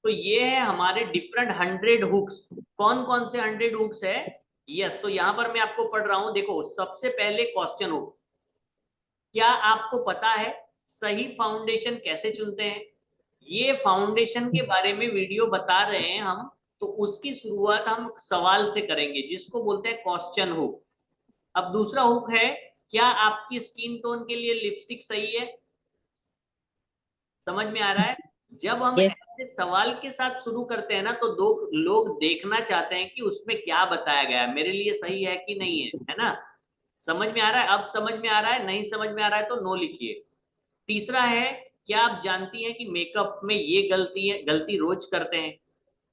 तो ये है हमारे डिफरेंट 100 हुक्स। कौन कौन से 100 हुक्स है? यस, तो यहां पर मैं आपको पढ़ रहा हूं। देखो, सबसे पहले क्वेश्चन हुक। क्या आपको पता है सही फाउंडेशन कैसे चुनते हैं? ये फाउंडेशन के बारे में वीडियो बता रहे हैं हम। तो उसकी शुरुआत हम सवाल से करेंगे, जिसको बोलते हैं क्वेश्चन हुक। अब दूसरा हुक है, क्या आपकी स्किन टोन के लिए लिपस्टिक सही है? समझ में आ रहा है? जब हम यस। ऐसे सवाल के साथ शुरू करते हैं ना, तो दो लोग देखना चाहते हैं कि उसमें क्या बताया गया है, मेरे लिए सही है कि नहीं है ना? समझ में आ रहा है? अब समझ में आ रहा है? नहीं समझ में आ रहा है तो नो लिखिए। तीसरा है, क्या आप जानती हैं कि मेकअप में ये गलती है, गलती रोज करते हैं?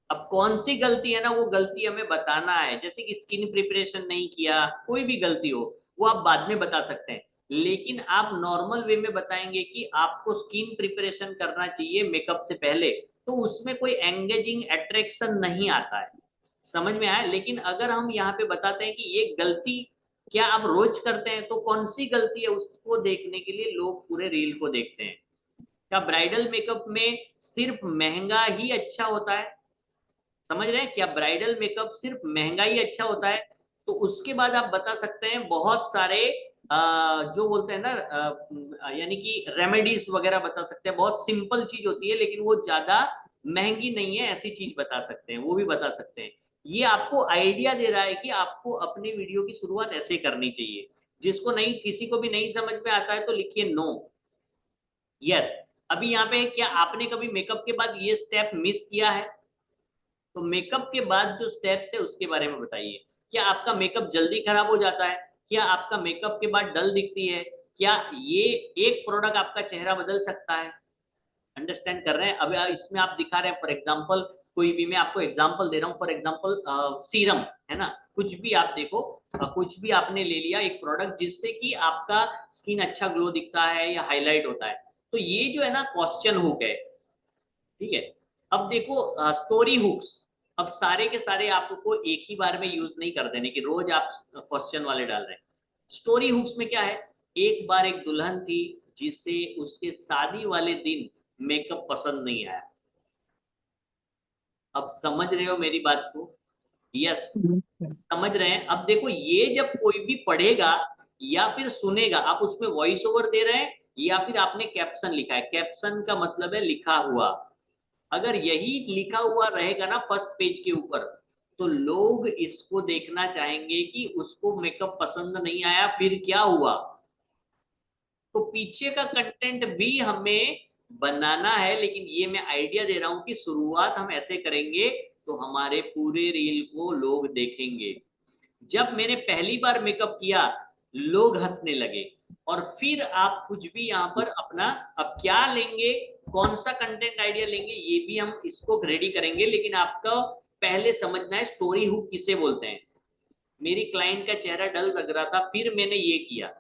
अब कौन सी गलती है ना, वो गलती हमें बताना है। जैसे कि स्किन प्रिपरेशन नहीं किया, कोई भी गलती हो, वो आप बाद में बता सकते हैं। लेकिन आप नॉर्मल वे में बताएंगे कि आपको स्किन प्रिपरेशन करना चाहिए मेकअप से पहले, तो उसमें कोई एंगेजिंग अट्रैक्शन नहीं आता है। समझ में आया? लेकिन अगर हम यहाँ पे बताते हैं कि ये गलती क्या आप रोज करते हैं, तो कौन सी गलती है उसको देखने के लिए लोग पूरे रील को देखते हैं। क्या ब्राइडल मेकअप में सिर्फ महंगा ही अच्छा होता है? समझ रहे हैं? क्या ब्राइडल मेकअप सिर्फ महंगा ही अच्छा होता है? तो उसके बाद आप बता सकते हैं बहुत सारे जो बोलते हैं ना, यानी कि रेमेडीज वगैरह बता सकते हैं। बहुत सिंपल चीज होती है लेकिन वो ज्यादा महंगी नहीं है, ऐसी चीज बता सकते हैं, वो भी बता सकते हैं। ये आपको आइडिया दे रहा है कि आपको अपनी वीडियो की शुरुआत ऐसे करनी चाहिए। जिसको नहीं, किसी को भी नहीं समझ में आता है तो लिखिए नो। यस। अभी यहाँ पे, क्या आपने कभी मेकअप के बाद ये स्टेप मिस किया है? तो मेकअप के बाद जो स्टेप्स है उसके बारे में बताइए। क्या आपका मेकअप जल्दी खराब हो जाता है? क्या आपका मेकअप के बाद डल दिखती है? क्या ये एक प्रोडक्ट आपका चेहरा बदल सकता है? अंडरस्टैंड कर रहे हैं? अब इसमें आप दिखा रहे हैं, फॉर एग्जांपल कोई भी, मैं आपको एग्जांपल दे रहा हूँ, फॉर एग्जांपल सीरम, है ना? कुछ भी आप देखो, कुछ भी आपने ले लिया एक प्रोडक्ट जिससे कि आपका स्किन अच्छा ग्लो दिखता है या हाईलाइट होता है। तो ये जो है ना, क्वेश्चन हुक है। ठीक है। अब देखो स्टोरी हुक्स। अब सारे के सारे आपको एक ही बार में यूज नहीं कर देने की, रोज आप क्वेश्चन वाले डाल रहे हैं। स्टोरी हुक्स में क्या है? एक बार एक दुल्हन थी जिसे उसके शादी वाले दिन मेकअप पसंद नहीं आया। अब समझ रहे हो मेरी बात को? यस। समझ रहे हैं? अब देखो, ये जब कोई भी पढ़ेगा या फिर सुनेगा, आप उसमें वॉइस ओवर दे रहे हैं या फिर आपने कैप्शन लिखा है। कैप्शन का मतलब है लिखा हुआ। अगर यही लिखा हुआ रहेगा ना फर्स्ट पेज के ऊपर, तो लोग इसको देखना चाहेंगे कि उसको मेकअप पसंद नहीं आया, फिर क्या हुआ। तो पीछे का कंटेंट भी हमें बनाना है, लेकिन ये मैं आइडिया दे रहा हूं कि शुरुआत हम ऐसे करेंगे तो हमारे पूरे रील को लोग देखेंगे। जब मैंने पहली बार मेकअप किया, लोग हंसने लगे। और फिर आप कुछ भी यहाँ पर अपना, अब क्या लेंगे, कौन सा कंटेंट आइडिया लेंगे, ये भी हम इसको रेडी करेंगे। लेकिन आपका पहले समझना है स्टोरी हुक किसे बोलते हैं। मेरी क्लाइंट का चेहरा डल लग रहा था, फिर मैंने ये किया।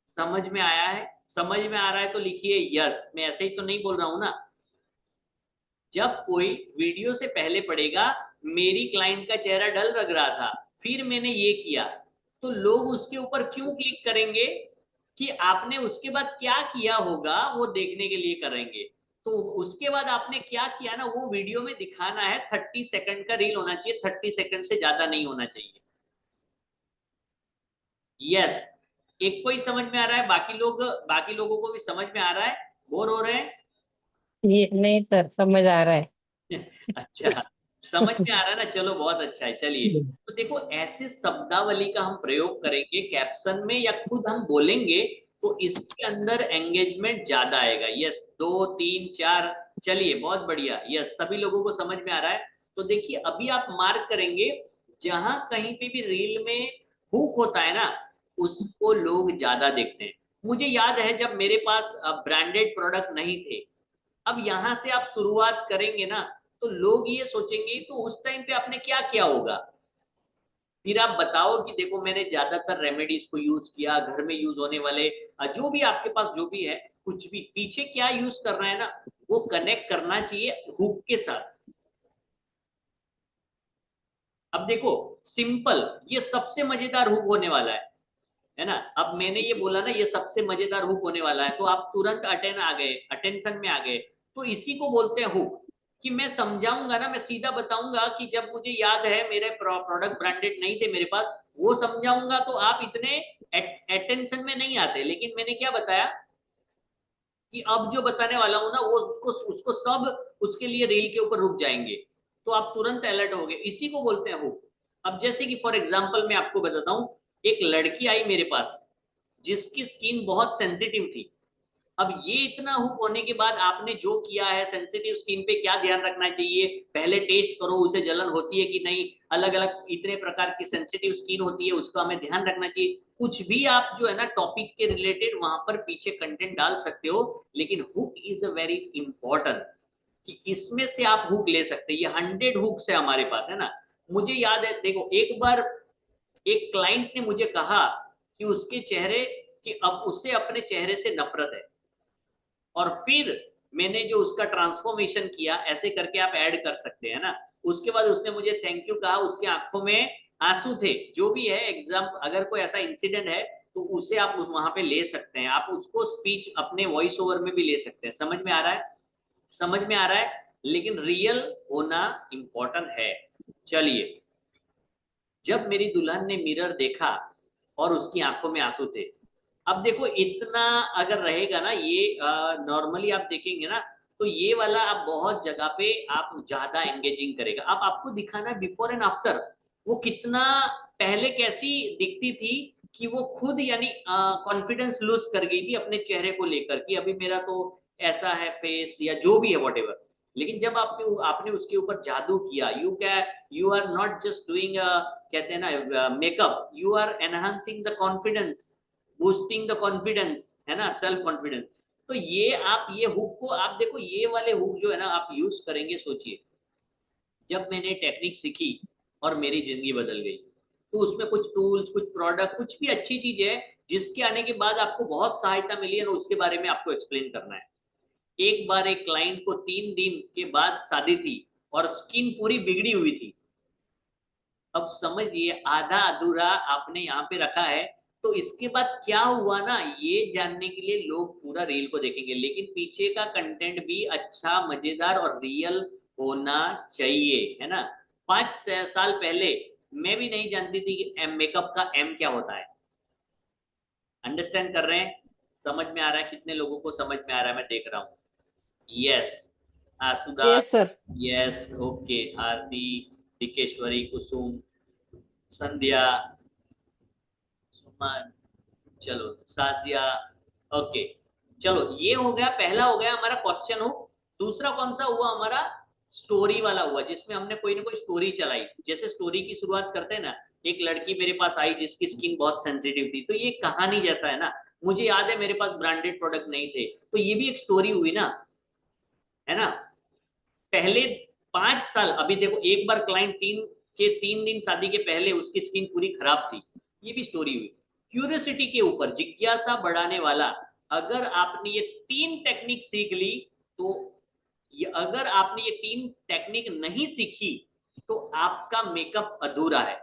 समझ में आया है? समझ में आ रहा है तो लिखिए यस। मैं ऐसे ही तो नहीं बोल रहा हूं ना। जब कोई वीडियो से पहले पढ़ेगा, मेरी क्लाइंट का चेहरा डल लग रहा था, फिर मैंने ये किया, तो लोग उसके ऊपर क्यों क्लिक करेंगे? कि आपने उसके बाद क्या किया होगा वो देखने के लिए करेंगे। तो उसके बाद आपने क्या किया ना, वो वीडियो में दिखाना है। 30 सेकंड का रील होना चाहिए, 30 सेकंड से ज्यादा नहीं होना चाहिए। यस। एक को ही समझ में आ रहा है? बाकी लोगों को भी समझ में आ रहा है? बोर हो रहे हैं? ये नहीं सर, समझ आ रहा है। अच्छा, समझ में आ रहा है ना? चलो बहुत अच्छा है। चलिए, तो देखो, ऐसे शब्दावली का हम प्रयोग करेंगे कैप्शन में या खुद हम बोलेंगे, तो इसके अंदर एंगेजमेंट ज्यादा आएगा। यस, 2 3 4। चलिए, बहुत बढ़िया। यस, सभी लोगों को समझ में आ रहा है। तो देखिए, अभी आप मार्क करेंगे, जहां कहीं पे भी रील में हुक होता है ना, उसको लोग ज्यादा देखते हैं। मुझे याद है जब मेरे पास ब्रांडेड प्रोडक्ट नहीं थे। अब यहां से आप शुरुआत करेंगे ना, तो लोग ये सोचेंगे तो उस टाइम पे आपने क्या किया होगा। फिर आप बताओ कि देखो, मैंने ज्यादातर रेमेडीज को यूज किया, घर में यूज होने वाले जो भी आपके पास जो भी है, कुछ भी पीछे क्या यूज कर रहा है ना, वो कनेक्ट करना चाहिए हुक के साथ। अब देखो, सिंपल, ये सबसे मजेदार हुक होने वाला है ना? अब मैंने ये बोला ना, ये सबसे मजेदार हुक होने वाला है, तो आप तुरंत अटेंशन में आ गए। तो इसी को बोलते हैं हुक, कि मैं समझाऊंगा ना, मैं सीधा बताऊंगा कि जब मुझे याद है मेरे प्रोडक्ट ब्रांडेड नहीं थे मेरे पास, वो समझाऊंगा तो आप इतने अटेंशन में नहीं आते। लेकिन मैंने क्या बताया कि अब जो बताने वाला हूं ना वो उसको उसको सब उसके लिए रील के ऊपर रुक जाएंगे, तो आप तुरंत अलर्ट हो गए। इसी को बोलते हैं हुक। अब जैसे कि फॉर एग्जांपल मैं आपको बताता हूं, एक लड़की आई मेरे पास जिसकी स्किन बहुत सेंसिटिव थी। अब ये इतना हुक होने के बाद आपने जो किया है, सेंसिटिव स्किन पे क्या ध्यान रखना चाहिए, पहले टेस्ट करो उसे जलन होती है कि नहीं, अलग अलग इतने प्रकार की सेंसिटिव स्किन होती है, उसका हमें ध्यान रखना चाहिए। कुछ भी आप जो है ना टॉपिक के रिलेटेड वहां पर पीछे कंटेंट डाल सकते हो, लेकिन hook is a very important, कि इसमें से आप हुक ले सकते हैं। ये 100 हुक्स है हमारे पास, है ना। मुझे याद है, देखो एक बार एक क्लाइंट ने मुझे कहा कि उसके चेहरे कि अब उसे अपने चेहरे से नफरत है, और फिर मैंने जो उसका ट्रांसफॉर्मेशन किया, ऐसे करके आप ऐड कर सकते हैं ना। उसके बाद उसने मुझे थैंक यू कहा, उसकी आंखों में आंसू थे, जो भी है एग्जाम, अगर कोई ऐसा इंसिडेंट है तो उसे आप वहां पे ले सकते हैं, आप उसको स्पीच अपने वॉइस ओवर में भी ले सकते हैं। समझ में आ रहा है, समझ में आ रहा है, लेकिन रियल होना इंपॉर्टेंट है। चलिए, जब मेरी दुल्हन ने मिरर देखा और उसकी आंखों में आंसू थे। अब देखो इतना अगर रहेगा ना ये, नॉर्मली आप देखेंगे ना, तो ये वाला आप बहुत जगह पे आप ज्यादा एंगेजिंग करेगा। अब आपको दिखाना बिफोर एंड आफ्टर, वो कितना पहले कैसी दिखती थी, कि वो खुद यानी कॉन्फिडेंस लूज कर गई थी अपने चेहरे को लेकर, कि अभी मेरा तो ऐसा है फेस या जो भी है वॉट एवर। लेकिन जब आपने आपने उसके ऊपर जादू किया, you are not just doing, कहते हैं ना makeup, you are enhancing the confidence, boosting the confidence, है ना, सेल्फ कॉन्फिडेंस। तो ये आप ये हुक को आप देखो, ये वाले हुक जो है ना आप यूज करेंगे। सोचिए, जब मैंने टेक्निक सीखी और मेरी जिंदगी बदल गई, तो उसमें कुछ टूल्स, कुछ प्रोडक्ट, कुछ भी अच्छी चीज है जिसके आने के बाद आपको बहुत सहायता मिली है ना, उसके बारे में आपको एक्सप्लेन करना है। एक बार एक क्लाइंट को 3 दिन के बाद शादी थी और स्किन पूरी बिगड़ी हुई थी। अब समझिए, आधा अधूरा आपने यहाँ पे रखा है। तो इसके बाद क्या हुआ ना, ये जानने के लिए लोग पूरा रील को देखेंगे, लेकिन पीछे का कंटेंट भी अच्छा, मजेदार और रियल होना चाहिए, है ना। 5 साल पहले मैं भी नहीं जानती थी कि मेकअप का एम क्या होता है। अंडरस्टैंड कर रहे हैं, समझ में आ रहा है, कितने लोगों को समझ में आ रहा है, मैं देख रहा हूँ। Yes, Asuda, yes sir. Yes, okay, Aarti, Tikeshwari, Kusum, Sandhya, Suman, चलो, साजिया, ओके। चलो, ये हो गया, पहला हो गया हमारा क्वेश्चन हो। दूसरा कौन सा हुआ हमारा, स्टोरी वाला हुआ, जिसमें हमने कोई ना कोई स्टोरी चलाई। जैसे स्टोरी की शुरुआत करते हैं ना, एक लड़की मेरे पास आई जिसकी स्किन बहुत सेंसिटिव थी, तो ये कहानी जैसा है ना। मुझे याद है मेरे पास ब्रांडेड प्रोडक्ट नहीं थे, तो ये भी एक स्टोरी हुई ना, है ना। पहले 5 साल, अभी देखो एक बार क्लाइंट 3 दिन शादी के पहले उसकी स्किन पूरी खराब थी, ये भी स्टोरी हुई। क्यूरियोसिटी के ऊपर, जिज्ञासा बढ़ाने वाला, अगर आपने ये 3 टेक्निक सीख ली, तो ये अगर आपने ये 3 टेक्निक नहीं सीखी तो आपका मेकअप अधूरा है।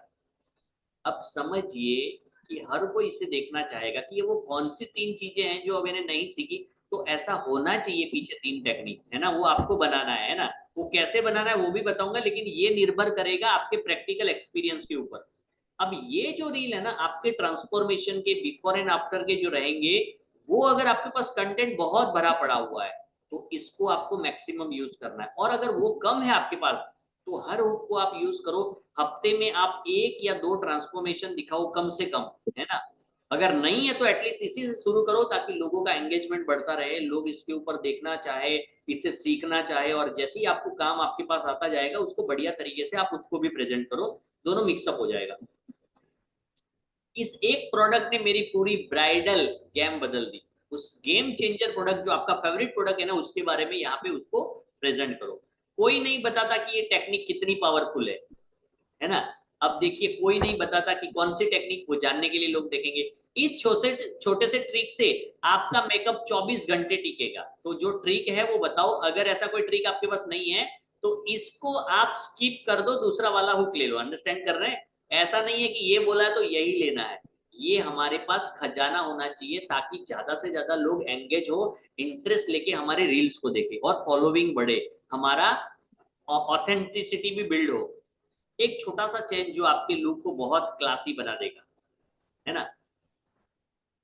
अब समझिए कि हर कोई इसे देखना चाहेगा कि ये वो कौन सी 3 चीजें हैं जो अब मैंने नहीं सीखी। तो ऐसा होना चाहिए पीछे 3 टेक्निक, है ना, वो आपको बनाना है ना। वो कैसे बनाना है वो भी बताऊंगा, लेकिन ये निर्भर करेगा आपके प्रैक्टिकल एक्सपीरियंस के ऊपर। अब ये जो रील है ना, आपके ट्रांसफॉर्मेशन के बिफोर एंड आफ्टर के जो रहेंगे, वो अगर आपके पास कंटेंट बहुत भरा पड़ा हुआ है तो इसको आपको मैक्सिमम यूज करना है। और अगर वो कम है आपके पास, तो हर हुक को आप यूज करो। हफ्ते में आप 1 या 2 ट्रांसफॉर्मेशन दिखाओ कम से कम, है ना। अगर नहीं है तो एटलीस्ट इसी से शुरू करो, ताकि लोगों का एंगेजमेंट बढ़ता रहे, लोग इसके ऊपर देखना चाहे, इसे सीखना चाहे, और जैसे ही आपको काम आपके पास आता जाएगा उसको बढ़िया तरीके से आप उसको भी प्रेजेंट करो, दोनों मिक्सअप हो जाएगा। इस एक प्रोडक्ट ने मेरी पूरी ब्राइडल गेम बदल दी। उस गेम चेंजर प्रोडक्ट जो आपका फेवरेट प्रोडक्ट है ना, उसके बारे में यहाँ पे उसको प्रेजेंट करो। कोई नहीं बताता कि ये टेक्निक कितनी पावरफुल है ना। अब देखिए, कोई नहीं बताता कि कौन सी टेक्निक, वो जानने के लिए लोग देखेंगे। इस छोटे छोटे से ट्रिक से आपका मेकअप 24 घंटे टिकेगा। तो जो ट्रिक है वो बताओ, अगर ऐसा कोई ट्रिक आपके पास नहीं है तो इसको आप स्किप कर दो, दूसरा वाला हुक ले लो। अंडरस्टैंड कर रहे हैं, ऐसा नहीं है कि ये बोला है तो यही लेना है। ये हमारे पास खजाना होना चाहिए ताकि ज्यादा से ज्यादा लोग एंगेज हो, इंटरेस्ट लेके हमारे रील्स को देखे और फॉलोइंग बढ़े, हमारा ऑथेंटिसिटी भी बिल्ड हो। एक छोटा सा चेंज जो आपके लुक को बहुत क्लासी बना देगा, है ना,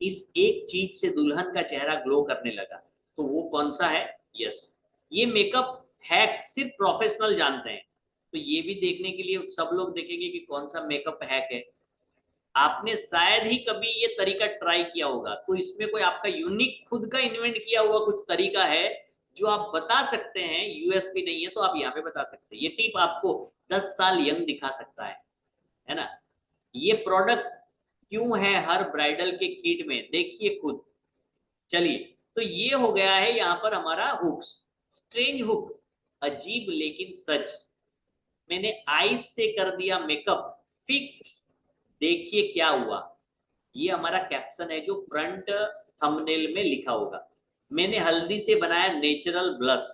इस एक चीज से दुल्हन का चेहरा ग्लो करने लगा। तो वो कौन सा है? यस, ये मेकअप हैक सिर्फ प्रोफेशनल जानते हैं। तो ये भी देखने के लिए सब लोग देखेंगे कि कौन सा मेकअप हैक है। आपने शायद ही कभी ये तरीका ट्राई किया होगा, तो इसमें कोई आपका यूनिक खुद का इन्वेंट किया हुआ कुछ तरीका है जो आप बता सकते हैं, यूएसपी नहीं है तो आप यहाँ पे बता सकते हैं। ये टिप आपको 10 साल यंग दिखा सकता है ना। ये प्रोडक्ट क्यों है हर ब्राइडल के किट में, देखिए खुद। चलिए, तो ये हो गया है यहाँ पर हमारा हुक्स। स्ट्रेंज हुक, अजीब लेकिन सच। मैंने आईज से कर दिया मेकअप फिक्स, देखिए क्या हुआ। ये हमारा कैप्शन है जो फ्रंट थंबनेल में लिखा होगा। मैंने हल्दी से बनाया नेचुरल ब्लश।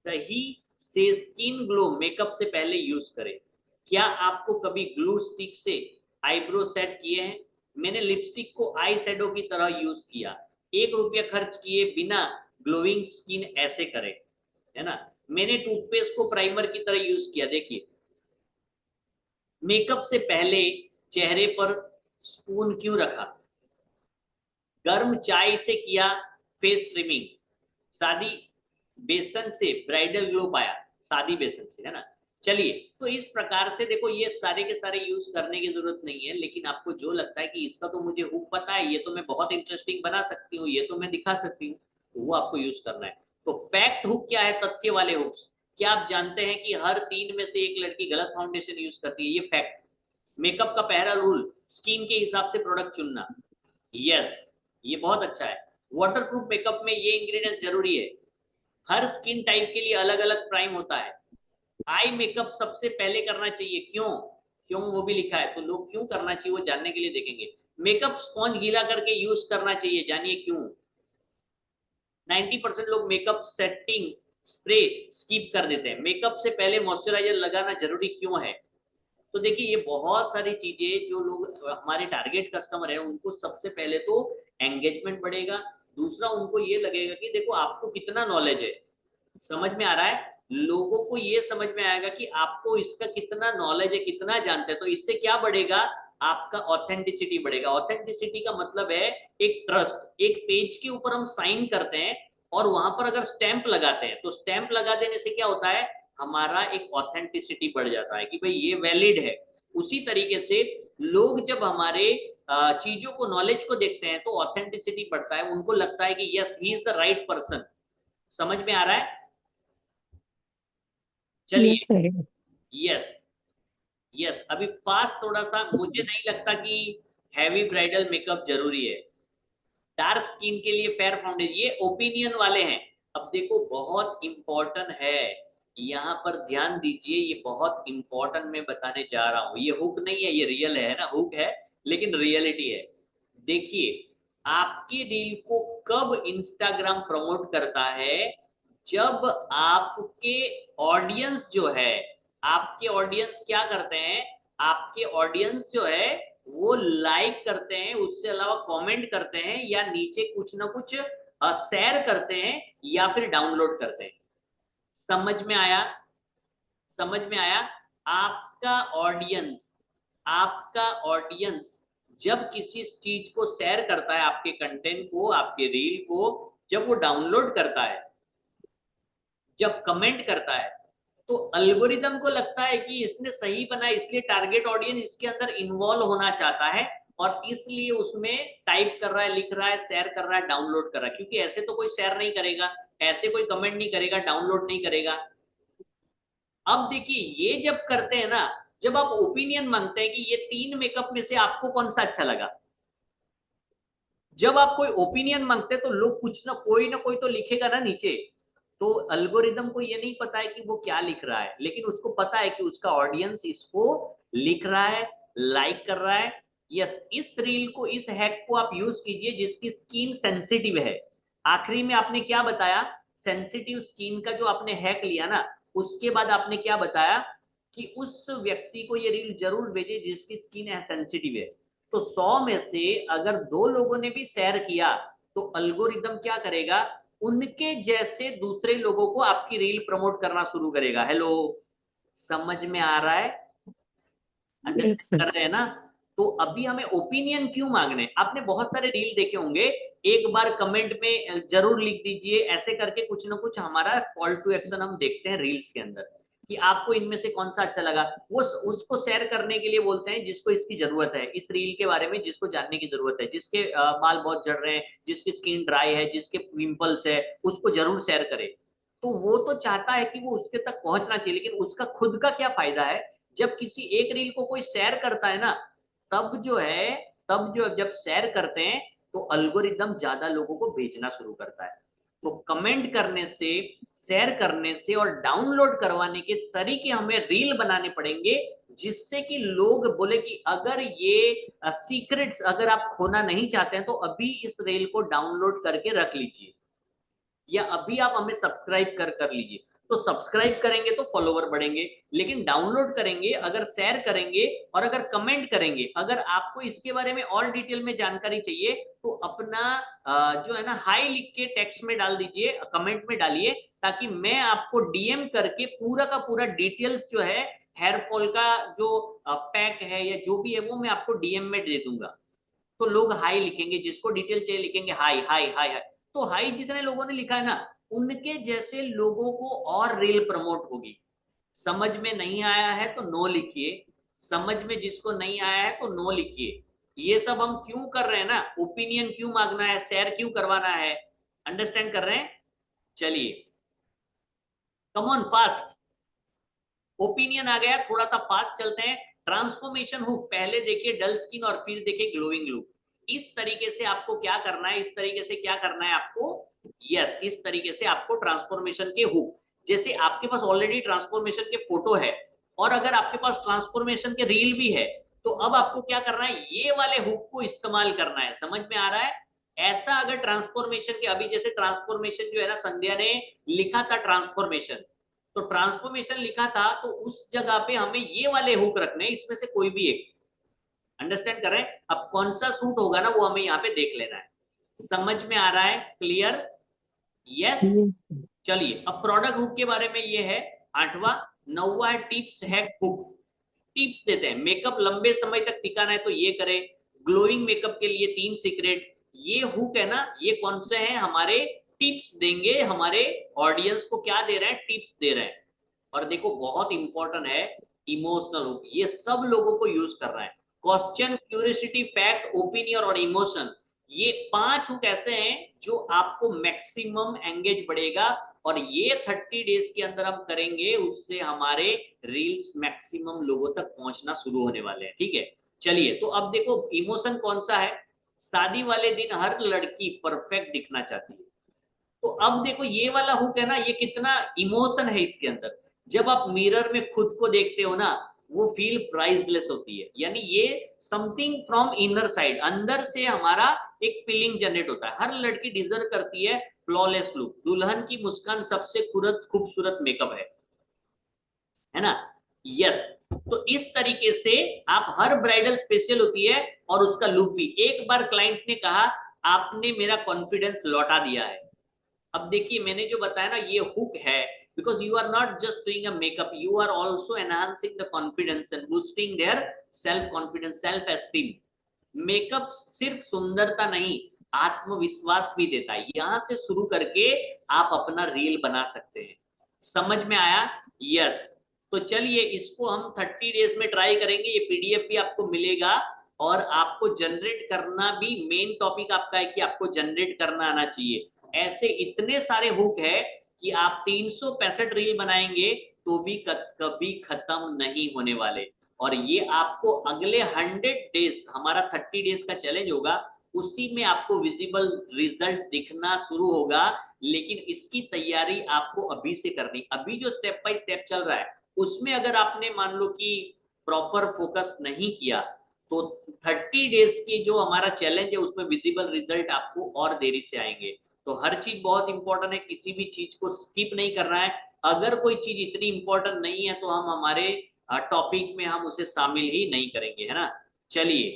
सही से स्किन ग्लो मेकअप से पहले यूज करें। क्या आपको कभी ग्लू स्टिक से आईब्रो सेट किए हैं? मैंने लिपस्टिक को आई शेडो की तरह यूज किया। 1 रुपया खर्च किए बिना ग्लोइंग स्किन ऐसे करें, है ना। मैंने टूथपेस्ट को प्राइमर की तरह यूज किया। देखिए, मेकअप से पहले चेहरे पर स्पून क्यों रखा? गर्म चाय से किया फेस ट्रिमिंग। सादी बेसन से ब्राइडल ग्लो पाया, सादी बेसन से, है ना। चलिए, तो इस प्रकार से देखो, ये सारे के सारे यूज करने की जरूरत नहीं है, लेकिन आपको जो लगता है कि इसका तो मुझे हुक पता है, ये तो मैं बहुत इंटरेस्टिंग बना सकती हूँ, ये तो मैं दिखा सकती हूँ, तो वो आपको यूज करना है। तो फैक्ट हुक क्या है? तथ्य वाले हुक्स। क्या आप जानते हैं कि हर 3 में से 1 लड़की गलत फाउंडेशन यूज करती है? ये फैक्ट। मेकअप का पहला रूल, स्किन के हिसाब से प्रोडक्ट चुनना। यस, ये बहुत अच्छा है। वाटरप्रूफ मेकअप में ये इंग्रेडिएंट जरूरी है। हर स्किन टाइप के लिए अलग अलग प्राइम होता है। आई मेकअप सबसे पहले करना चाहिए, क्यों? क्यों वो भी लिखा है, तो लोग क्यों करना चाहिए वो जानने के लिए देखेंगे। मेकअप स्पॉन्ज गीला करके यूज करना चाहिए, जानिए क्यों। 90% लोग मेकअप सेटिंग स्प्रे स्किप कर देते हैं। मेकअप से पहले मॉइस्चराइजर लगाना जरूरी क्यों है? तो देखिए, ये बहुत सारी चीजें जो लोग हमारे टारगेट कस्टमर है उनको सबसे पहले तो एंगेजमेंट बढ़ेगा। दूसरा, उनको ये लगेगा कि देखो आपको कितना नॉलेज है। समझ में आ रहा है? लोगों को ये समझ में आएगा कि आपको इसका कितना नॉलेज है, कितना जानते हैं। तो इससे क्या बढ़ेगा? आपका ऑथेंटिसिटी बढ़ेगा। ऑथेंटिसिटी का मतलब है एक ट्रस्ट। एक पेज के ऊपर हम साइन करते हैं और वहां पर अगर स्टैंप लगाते हैं, तो स्टैंप लगा देने से क्या होता है? हमारा एक ऑथेंटिसिटी बढ़ जाता है कि भाई ये वैलिड है। उसी तरीके से लोग जब हमारे चीजों को, नॉलेज को देखते हैं तो ऑथेंटिसिटी बढ़ता है, उनको लगता है कि yes, he is the right person. समझ में आ रहा है? चलिए, यस सर। Yes, yes. अभी पास थोड़ा सा, मुझे नहीं लगता कि हैवी ब्राइडल मेकअप जरूरी है। डार्क स्किन के लिए फेयर फाउंडेशन, ये ओपिनियन वाले हैं। अब देखो, बहुत इंपॉर्टेंट है, यहाँ पर ध्यान दीजिए, ये बहुत इंपॉर्टेंट मैं बताने जा रहा हूँ। ये हुक नहीं है, ये रियल है ना, हुक है लेकिन रियलिटी है। देखिए, आपकी रील को कब इंस्टाग्राम प्रमोट करता है? जब आपके ऑडियंस जो है, आपके ऑडियंस क्या करते हैं? आपके ऑडियंस जो है वो लाइक करते हैं, उससे अलावा कमेंट करते हैं, या नीचे कुछ ना कुछ शेयर करते हैं, या फिर डाउनलोड करते हैं। समझ में आया? समझ में आया? आपका ऑडियंस, आपका ऑडियंस जब किसी चीज को शेयर करता है, आपके कंटेंट को, आपके रील को, जब वो डाउनलोड करता है, जब कमेंट करता है, तो अल्गोरिदम को लगता है कि इसने सही बनाया, इसलिए टारगेट ऑडियंस इसके अंदर इन्वॉल्व होना चाहता है, और इसलिए उसमें टाइप कर रहा है, लिख रहा है, शेयर कर रहा है, डाउनलोड कर रहा है। क्योंकि ऐसे तो कोई शेयर नहीं करेगा, ऐसे कोई कमेंट नहीं करेगा, डाउनलोड नहीं करेगा। अब देखिए, ये जब करते हैं ना, जब आप ओपिनियन मांगते हैं कि ये 3 मेकअप में से आपको कौन सा अच्छा लगा, जब आप कोई ओपिनियन मांगते हैं तो लोग कुछ ना कोई तो लिखेगा ना नीचे। तो अल्गोरिदम को ये नहीं पता है कि वो क्या लिख रहा है, लेकिन उसको पता है कि उसका ऑडियंस इसको लिख रहा है, लाइक कर रहा है। यस, इस रील को, इस हैक को आप यूज कीजिए जिसकी स्किन सेंसिटिव है। आखिरी में आपने क्या बताया? सेंसिटिव स्किन का जो आपने हैक लिया ना, उसके बाद आपने क्या बताया? कि उस व्यक्ति को ये रील जरूर भेजे जिसकी स्किन है सेंसिटिव है। तो 100 में से अगर 2 लोगों ने भी शेयर किया तो अल्गोरिदम क्या करेगा, उनके जैसे दूसरे लोगों को आपकी रील प्रमोट करना शुरू करेगा। हेलो, समझ में आ रहा है? Yes understand sir. कर रहे हैं ना? तो अभी हमें ओपिनियन क्यों मांगने? आपने बहुत सारे रील देखे होंगे, एक बार कमेंट में जरूर लिख दीजिए, ऐसे करके कुछ ना कुछ हमारा कॉल टू एक्शन हम देखते हैं रील्स के अंदर कि आपको इनमें से कौन सा अच्छा लगा। वो उसको शेयर करने के लिए बोलते हैं जिसको इसकी जरूरत है, इस रील के बारे में जिसको जानने की जरूरत है, जिसके बाल बहुत झड़ रहे हैं, जिसकी स्किन ड्राई है, जिसके पिंपल्स है, उसको जरूर शेयर करे। तो वो तो चाहता है कि वो उसके तक पहुंचना चाहिए, लेकिन उसका खुद का क्या फायदा है? जब किसी एक रील को कोई शेयर करता है ना, तब जो है, तब जो जब शेयर करते हैं तो अल्गोरिदम ज्यादा लोगों को भेजना शुरू करता है। तो कमेंट करने से, शेयर करने से और डाउनलोड करवाने के तरीके हमें रील बनाने पड़ेंगे, जिससे कि लोग बोले कि अगर ये सीक्रेट्स अगर आप खोना नहीं चाहते हैं तो अभी इस रील को डाउनलोड करके रख लीजिए, या अभी आप हमें सब्सक्राइब कर लीजिए। तो सब्सक्राइब करेंगे तो फॉलोवर बढ़ेंगे, लेकिन डाउनलोड करेंगे, अगर शेयर करेंगे और अगर कमेंट करेंगे, अगर आपको इसके बारे में और डिटेल में जानकारी चाहिए तो अपना जो है ना हाई लिख के टेक्स्ट में डाल दीजिए, कमेंट में डालिए, ताकि मैं आपको डीएम करके पूरा का पूरा डिटेल्स जो है हेयर फॉल का जो पैक है या जो भी है वो मैं आपको डीएम में दे दूंगा। तो लोग हाई लिखेंगे, जिसको डिटेल चाहिए लिखेंगे हाई हाई हाई हाई। तो हाई जितने लोगों ने लिखा है ना, उनके जैसे लोगों को और रील प्रमोट होगी। समझ में नहीं आया है तो नो लिखिए, समझ में जिसको नहीं आया है तो नो लिखिए। ये सब हम क्यों कर रहे हैं ना, ओपिनियन क्यों मांगना है, शेयर क्यों करवाना है, अंडरस्टैंड कर रहे हैं? चलिए, कम ऑन फास्ट। ओपिनियन आ गया, थोड़ा सा फास्ट चलते हैं। ट्रांसफॉर्मेशन हुक पहले देखिए, डल स्किन और फिर देखिए ग्लोइंग लुक। इस तरीके से आपको क्या करना है, इस तरीके से क्या करना है आपको, यस इस तरीके से आपको ट्रांसफॉर्मेशन के हुक, जैसे आपके पास ऑलरेडी ट्रांसफॉर्मेशन के फोटो है और अगर आपके पास ट्रांसफॉर्मेशन के रील भी है, तो अब आपको क्या करना है, ये वाले हुक को इस्तेमाल करना है। समझ में आ रहा है? ऐसा अगर ट्रांसफॉर्मेशन के, अभी जैसे ट्रांसफॉर्मेशन जो है ना, संध्या ने लिखा था ट्रांसफॉर्मेशन, तो ट्रांसफॉर्मेशन लिखा था तो उस जगह पे हमें ये वाले हुक रखने हैं, इसमें से कोई भी एक। अंडरस्टैंड कर रहे हैं? अब कौन सा सूट होगा ना वो हमें यहाँ पे देख लेना है। समझ में आ रहा है? क्लियर? यस। चलिए, अब प्रोडक्ट हुक के बारे में ये है 8वां। 9वां है टिप्स हैक हुक। टिप्स देते हैं, मेकअप लंबे समय तक टिकाना है तो ये करें, ग्लोइंग मेकअप के लिए 3 सीक्रेट। ये हुक है ना, ये कौन से हैं हमारे, टिप्स देंगे हमारे ऑडियंस को। क्या दे रहे हैं? टिप्स दे रहे हैं। और देखो बहुत इंपॉर्टेंट है, इमोशनल हुक, ये सब लोगों को यूज कर रहा है। क्वेश्चन, क्यूरियोसिटी, फैक्ट, ओपिनियन और इमोशन, ये 5 हुक ऐसे हैं जो आपको मैक्सिमम एंगेज बढ़ेगा, और ये 30 डेज के अंदर हम करेंगे, उससे हमारे रील्स मैक्सिमम लोगों तक पहुंचना शुरू होने वाले हैं। ठीक है, चलिए, तो अब देखो इमोशन कौन सा है। शादी वाले दिन हर लड़की परफेक्ट दिखना चाहती है। तो अब देखो ये वाला हुक है ना, ये कितना इमोशन है इसके अंदर। जब आप मिरर में खुद को देखते हो ना, वो फील प्राइसलेस होती है, यानी ये समथिंग फ्रॉम इनर साइड, अंदर से हमारा एक फीलिंग जनरेट होता है। हर लड़की डिजर्व करती है फ्लॉलेस लुक, दुल्हन की मुस्कान सबसे खूबसूरत मेकअप है ना? यस। तो इस तरीके से आप, हर ब्राइडल स्पेशल होती है और उसका लुक भी। एक बार क्लाइंट ने कहा आपने मेरा कॉन्फिडेंस लौटा दिया है। अब देखिए मैंने जो बताया ना, ये हुक है, because you are not just doing a makeup, you are also enhancing the confidence and boosting their self confidence, self esteem. Makeup सिर्फ सुंदरता नहीं, आत्मविश्वास भी देता है। यहां से शुरू करके आप अपना रील बना सकते हैं। समझ में आया? यस। तो चलिए, इसको हम 30 डेज में ट्राई करेंगे, ये पीडीएफ भी आपको मिलेगा, और आपको जनरेट करना भी मेन टॉपिक आपका है कि आपको जनरेट करना आना चाहिए। ऐसे इतने सारे हुक है कि आप 365 रील बनाएंगे तो भी कभी खत्म नहीं होने वाले। और ये आपको अगले 100 डेज, हमारा 30 डेज का चैलेंज होगा, उसी में आपको विजिबल रिजल्ट दिखना शुरू होगा। लेकिन इसकी तैयारी आपको अभी से करनी, अभी जो स्टेप बाय स्टेप चल रहा है उसमें अगर आपने मान लो कि प्रॉपर फोकस नहीं किया, तो 30 डेज की जो हमारा चैलेंज है उसमें विजिबल रिजल्ट आपको और देरी से आएंगे। तो हर चीज बहुत इंपॉर्टेंट है, किसी भी चीज को स्किप नहीं करना है। अगर कोई चीज इतनी इंपॉर्टेंट नहीं है तो हम हमारे टॉपिक में हम उसे शामिल ही नहीं करेंगे, है ना। चलिए